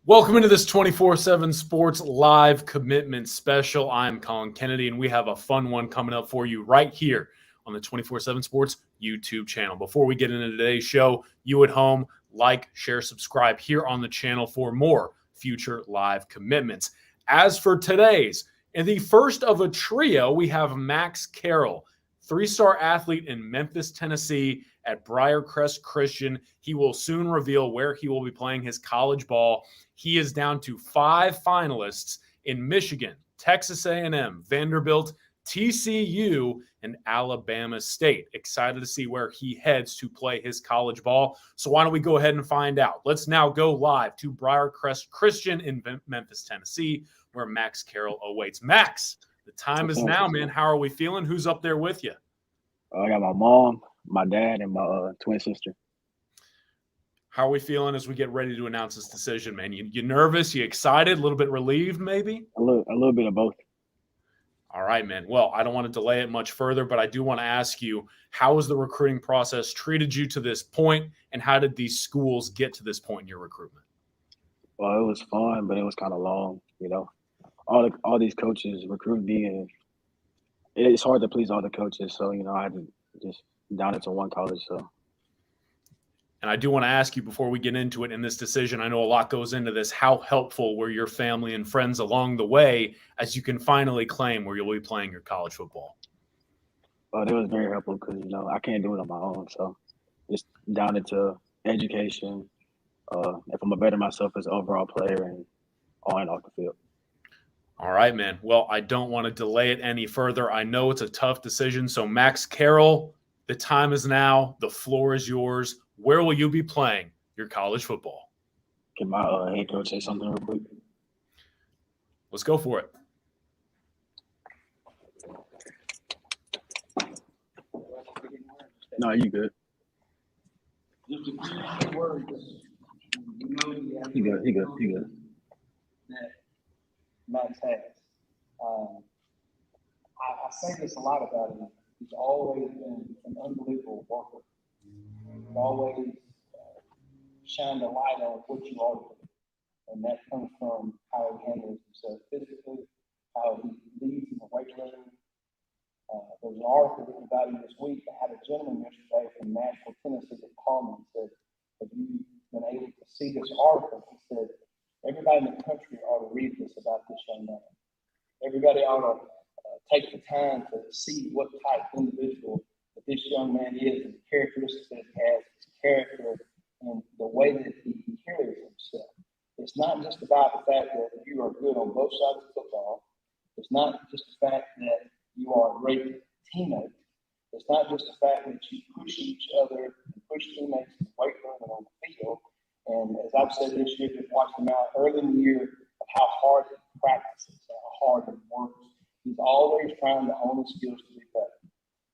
Welcome into this 24/7 Sports Live Commitment Special. I'm Colin Kennedy, and we have a fun one coming up for you right here on the 24/7 Sports YouTube channel. Before we get into today's show, you at home, like, share, subscribe here on the channel for more future live commitments. As for today's, in the first of a trio, we have Max Carroll, three-star athlete in Memphis, Tennessee at Briarcrest Christian. He will soon reveal where he will be playing his college ball. He is down to 5 finalists in Michigan, Texas A&M, Vanderbilt, TCU, and Alabama State. Excited to see where he heads to play his college ball. So why don't we go ahead and find out? Let's now go live to Briarcrest Christian in Memphis, Tennessee, where Max Carroll awaits. Max, the time is now, man. How are we feeling? Who's up there with you? I got my mom, my dad, and my twin sister. How are we feeling as we get ready to announce this decision, man? You nervous? You excited? A little bit relieved, maybe? A little bit of both. All right, man. Well, I don't want to delay it much further, but I do want to ask you, how has the recruiting process treated you to this point, and how did these schools get to this point in your recruitment? Well, it was fun, but it was kind of long. You know, all these coaches recruit me, and it's hard to please all the coaches. So I had to just down it to one college. So. And I do want to ask you before we get into it in this decision, I know a lot goes into this. How helpful were your family and friends along the way as you can finally claim where you'll be playing your college football? It was very helpful because, I can't do it on my own. So just down into education, if I'm a better myself as an overall player and on and off the field. All right, man. Well, I don't want to delay it any further. I know it's a tough decision. So Max Carroll, the time is now. The floor is yours. Where will you be playing your college football? Can my head coach say something real quick? Let's go for it. No, you good. Just a few words. He good. That Max has. I say this a lot about him. He's always been an unbelievable worker. He's always shined a light on what you are doing. And that comes from how he handles himself physically, how he leads in the weight room. There was an article written about him this week. I had a gentleman yesterday from Nashville, Tennessee that called me and said, have you been able to see this article? He said, everybody in the country ought to read this about this young man. Everybody ought to take the time to see what type of individual that this young man is and the characteristics that he has, his character, and the way that he carries himself. It's not just about the fact that you are good on both sides of football. It's not just the fact that you are a great teammate. It's not just the fact that you push each other and push teammates in the weight room and on the field. And as I've said this year, just watching him out early in the year of how hard he practices, how hard he works. He's always trying to own his skills to be better.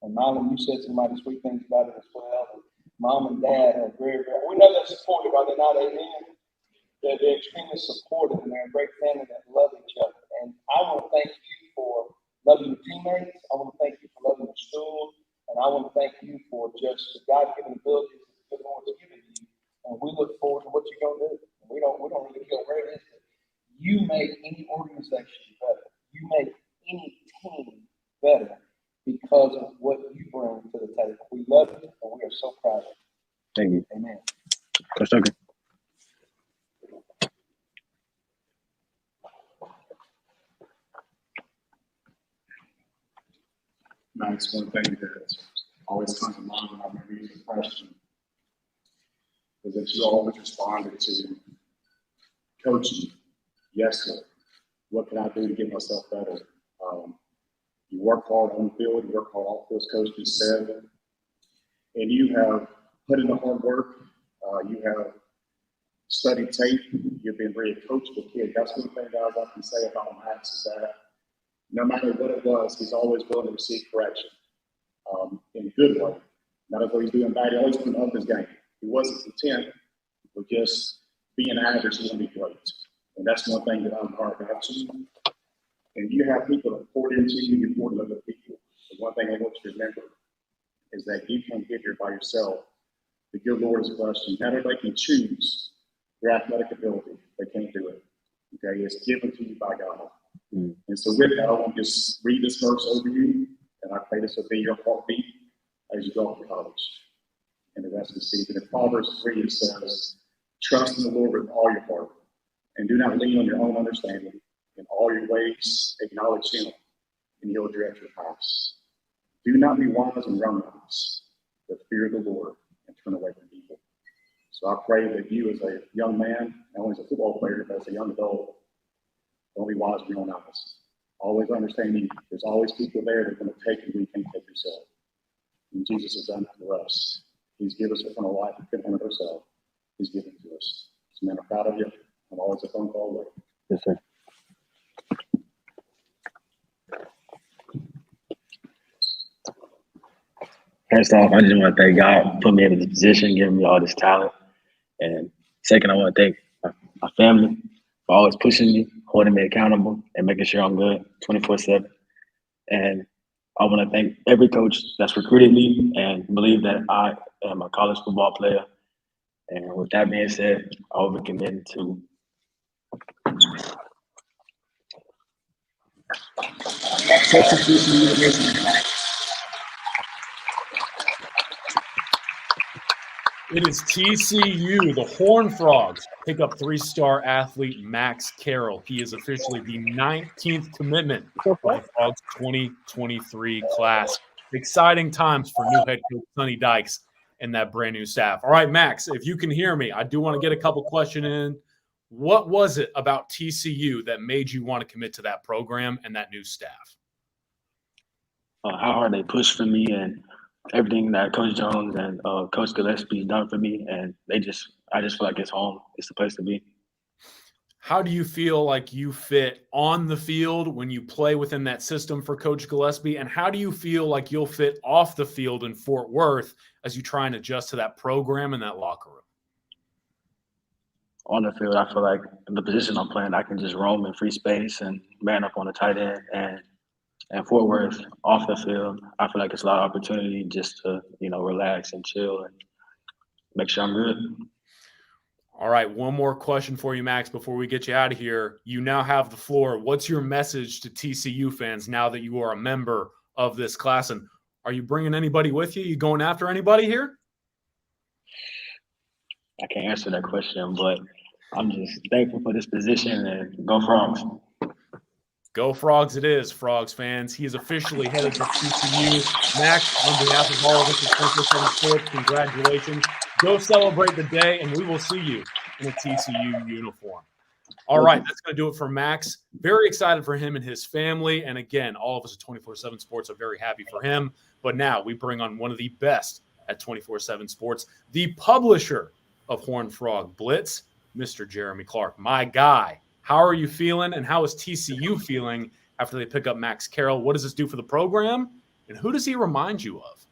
And Mom, you said some mighty sweet things about it as well. And Mom and Dad are very, very, we know they're supportive, are they not? Amen. They're extremely supportive, and they're a great family that love each other. And I want to thank you for loving your teammates. I want to thank you for loving the school. And I want to thank you for just the God-given abilities that the Lord's given you. And we look forward to what you're going to do. We don't really care where it is. You make any organization better. You make any team better because of what you bring to the table. We love you, and we are so proud of you. Thank you. Amen. Coach Tucker. Max, one thing that always comes to mind when I remember you as a freshman is that you always responded to coaching. Yes, sir. What can I do to get myself better? You work hard on the field, you work hard off those coaches said, and you have put in the hard work. You have studied tape. You've been very coachable kid. That's one thing guys I can say about Max is that no matter what it was, he's always willing to receive correction in a good way. Not as though he's doing bad, he always put up his game. He wasn't content with just being average, he wanted to be great. And that's one thing that I'm hard about you. And you have people that pour into you, you pour to other people. The one thing I want you to remember is that you can't get here by yourself. The good Lord has blessed you. Not everybody can choose your athletic ability. They can't do it. okay? It's given to you by God. Mm. And so with that, I want to just read this verse over you, and I pray this will be your heartbeat as you go off to college and the rest of the season. In Proverbs 3, it says, trust in the Lord with all your heart, and do not lean on your own understanding. In all your ways, acknowledge him, and he'll direct your paths. Do not be wise in your own eyes, but fear the Lord and turn away from evil. So I pray that you, as a young man, not only as a football player, but as a young adult, don't be wise in your own eyes. Always understanding there's always people there that are going to take you when you can't take yourself. And Jesus has done that for us. He's given us eternal life. We couldn't have it ourselves. He's given it to us. So, man, I'm proud of you. I'm always a phone call away. Yes, sir. First off, I just want to thank God for putting me in this position, giving me all this talent. And second, I want to thank my family for always pushing me, holding me accountable, and making sure I'm good 24/7. And I want to thank every coach that's recruited me and believe that I am a college football player. And with that being said, I will be committed to Texas University. It is TCU. The Horned Frogs pick up 3-star athlete Max Carroll. He is officially the 19th commitment of the Frogs 2023 class. Exciting times for new head coach Sonny Dykes and that brand new staff. All right, Max, if you can hear me, I do want to get a couple questions in. What was it about TCU that made you want to commit to that program and that new staff? How hard they pushed for me and everything that Coach Jones and Coach Gillespie done for me, and I just feel like it's home. It's the place to be. How do you feel like you fit on the field when you play within that system for Coach Gillespie, and how do you feel like you'll fit off the field in Fort Worth as you try and adjust to that program and that locker room? On the field, I feel like in the position I'm playing, I can just roam in free space and man up on the tight end. And Fort Worth, off the field, I feel like it's a lot of opportunity just to, relax and chill and make sure I'm good. All right, one more question for you, Max, before we get you out of here. You now have the floor. What's your message to TCU fans now that you are a member of this class? And are you bringing anybody with you? You going after anybody here? I can't answer that question, but I'm just thankful for this position, and go Frogs. Go Frogs it is, Frogs fans. He is officially headed to TCU. Max, on behalf of all of us at 24/7 Sports, congratulations. Go celebrate the day, and we will see you in a TCU uniform. All right, that's going to do it for Max. Very excited for him and his family. And again, all of us at 24/7 Sports are very happy for him. But now we bring on one of the best at 24/7 Sports, the publisher of Horned Frog Blitz, Mr. Jeremy Clark. My guy, how are you feeling, and how is TCU feeling after they pick up Max Carroll? What does this do for the program, and who does he remind you of?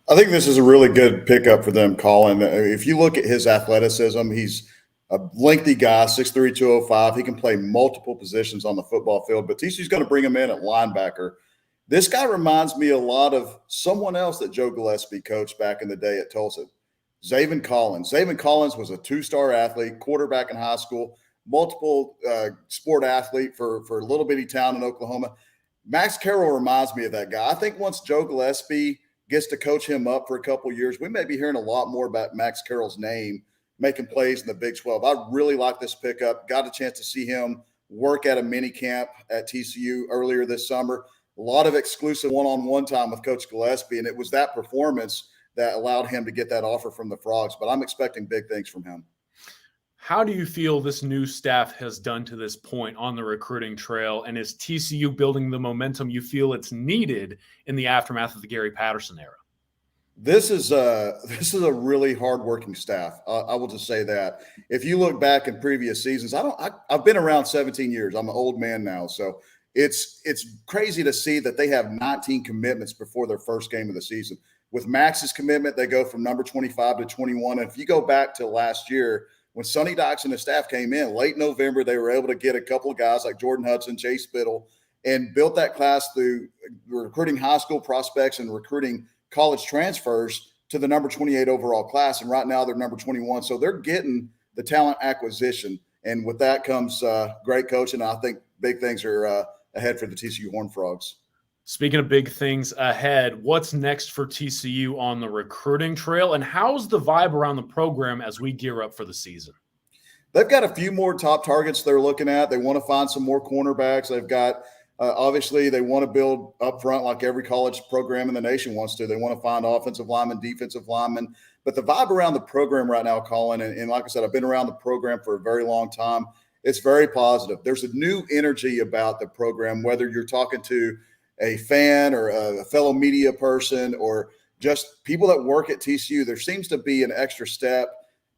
I think this is a really good pickup for them, Colin. If you look at his athleticism, he's a lengthy guy, 6'3", 205. He can play multiple positions on the football field, but TCU's going to bring him in at linebacker. This guy reminds me a lot of someone else that Joe Gillespie coached back in the day at Tulsa, Zaven Collins. Zaven Collins was a 2-star athlete, quarterback in high school, multiple sport athlete for a little bitty town in Oklahoma. Max Carroll reminds me of that guy. I think once Joe Gillespie gets to coach him up for a couple of years, we may be hearing a lot more about Max Carroll's name making plays in the Big 12. I really like this pickup. Got a chance to see him work at a mini camp at TCU earlier this summer. A lot of exclusive one-on-one time with Coach Gillespie, and it was that performance that allowed him to get that offer from the Frogs. But I'm expecting big things from him. How do you feel this new staff has done to this point on the recruiting trail? And is TCU building the momentum you feel it's needed in the aftermath of the Gary Patterson era? This is a really hardworking staff. I will just say that. If you look back in previous seasons, I've been around 17 years. I'm an old man now, so it's crazy to see that they have 19 commitments before their first game of the season. With Max's commitment, they go from number 25 to 21. And if you go back to last year, when Sonny Dykes and the staff came in late November, they were able to get a couple of guys like Jordan Hudson, Chase Spittle, and built that class through recruiting high school prospects and recruiting college transfers to the number 28 overall class. And right now they're number 21. So they're getting the talent acquisition. And with that comes great coaching. I think big things are ahead for the TCU Horned Frogs. Speaking of big things ahead, what's next for TCU on the recruiting trail, and how's the vibe around the program as we gear up for the season? They've got a few more top targets they're looking at. They want to find some more cornerbacks. They've got obviously they want to build up front like every college program in the nation wants to. They want to find offensive linemen, defensive linemen. But the vibe around the program right now, Colin, and like I said, I've been around the program for a very long time. It's very positive. There's a new energy about the program, whether you're talking to a fan or a fellow media person or just people that work at TCU. There seems to be an extra step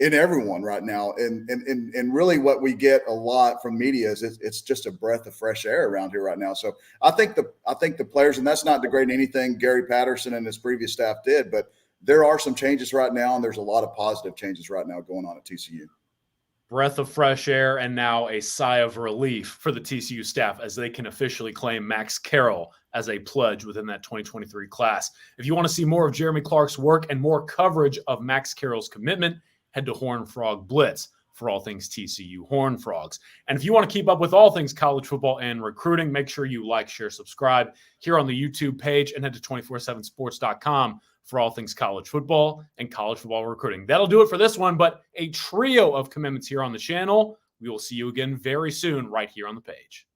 in everyone right now. And really what we get a lot from media is it's just a breath of fresh air around here right now. So I think the players, and that's not degrading anything Gary Patterson and his previous staff did, but there are some changes right now, and there's a lot of positive changes right now going on at TCU. Breath of fresh air, and now a sigh of relief for the TCU staff as they can officially claim Max Carroll as a pledge within that 2023 class. If you want to see more of Jeremy Clark's work and more coverage of Max Carroll's commitment, head to Horned Frog Blitz for all things TCU Horned Frogs. And if you want to keep up with all things college football and recruiting, make sure you like, share, subscribe here on the YouTube page, and head to 247sports.com for all things college football and college football recruiting. That'll do it for this one, but a trio of commitments here on the channel. We will see you again very soon right here on the page.